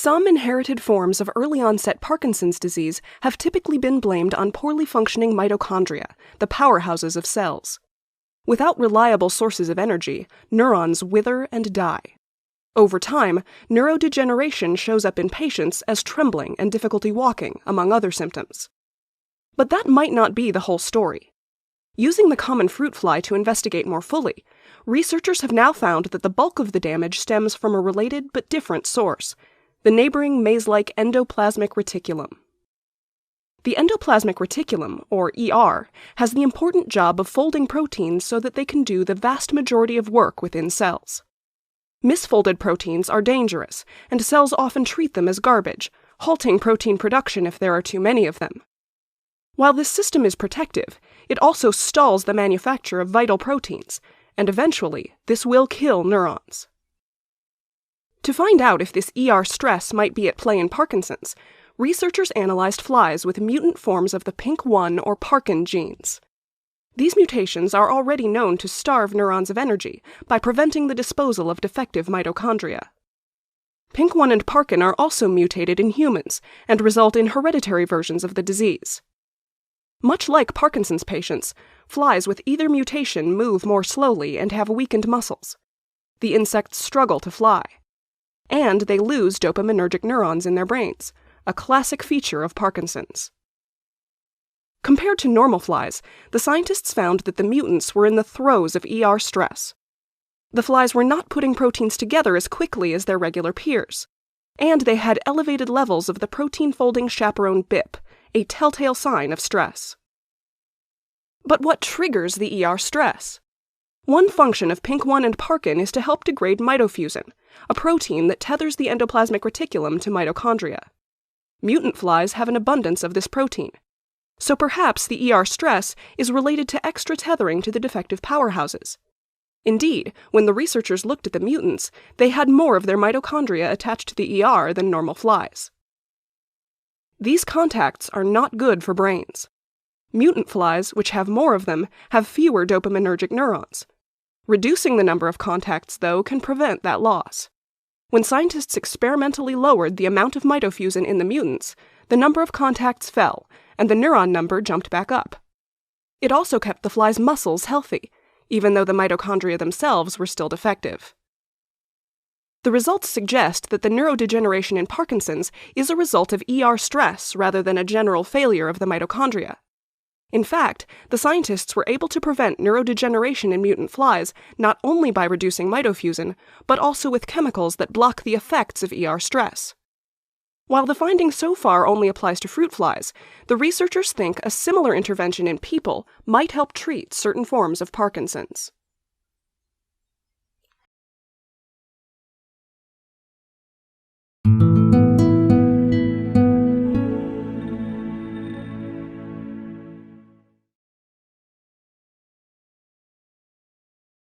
Some inherited forms of early-onset Parkinson's disease have typically been blamed on poorly functioning mitochondria, the powerhouses of cells. Without reliable sources of energy, neurons wither and die. Over time, neurodegeneration shows up in patients as trembling and difficulty walking, among other symptoms. But that might not be the whole story. Using the common fruit fly to investigate more fully, researchers have now found that the bulk of the damage stems from a related but different source: the neighboring maze-like endoplasmic reticulum. The endoplasmic reticulum, or ER, has the important job of folding proteins so that they can do the vast majority of work within cells. Misfolded proteins are dangerous, and cells often treat them as garbage, halting protein production if there are too many of them. While this system is protective, it also stalls the manufacture of vital proteins, and eventually, this will kill neurons. To find out if this ER stress might be at play in Parkinson's, researchers analyzed flies with mutant forms of the PINK1 or parkin genes. These mutations are already known to starve neurons of energy by preventing the disposal of defective mitochondria. PINK1 and parkin are also mutated in humans and result in hereditary versions of the disease. Much like Parkinson's patients, flies with either mutation move more slowly and have weakened muscles. The insects struggle to fly. And they lose dopaminergic neurons in their brains, a classic feature of Parkinson's. Compared to normal flies, the scientists found that the mutants were in the throes of ER stress. The flies were not putting proteins together as quickly as their regular peers, and they had elevated levels of the protein-folding chaperone BIP, a telltale sign of stress. But what triggers the ER stress? One function of PINK1 and parkin is to help degrade mitofusin, a protein that tethers the endoplasmic reticulum to mitochondria. Mutant flies have an abundance of this protein, so perhaps the ER stress is related to extra tethering to the defective powerhouses. Indeed, when the researchers looked at the mutants, they had more of their mitochondria attached to the ER than normal flies. These contacts are not good for brains. Mutant flies, which have more of them, have fewer dopaminergic neurons. Reducing the number of contacts, though, can prevent that loss. When scientists experimentally lowered the amount of mitofusin in the mutants, the number of contacts fell, and the neuron number jumped back up. It also kept the fly's muscles healthy, even though the mitochondria themselves were still defective. The results suggest that the neurodegeneration in Parkinson's is a result of ER stress rather than a general failure of the mitochondria. In fact, the scientists were able to prevent neurodegeneration in mutant flies not only by reducing mitofusin, but also with chemicals that block the effects of ER stress. While the finding so far only applies to fruit flies, the researchers think a similar intervention in people might help treat certain forms of Parkinson's.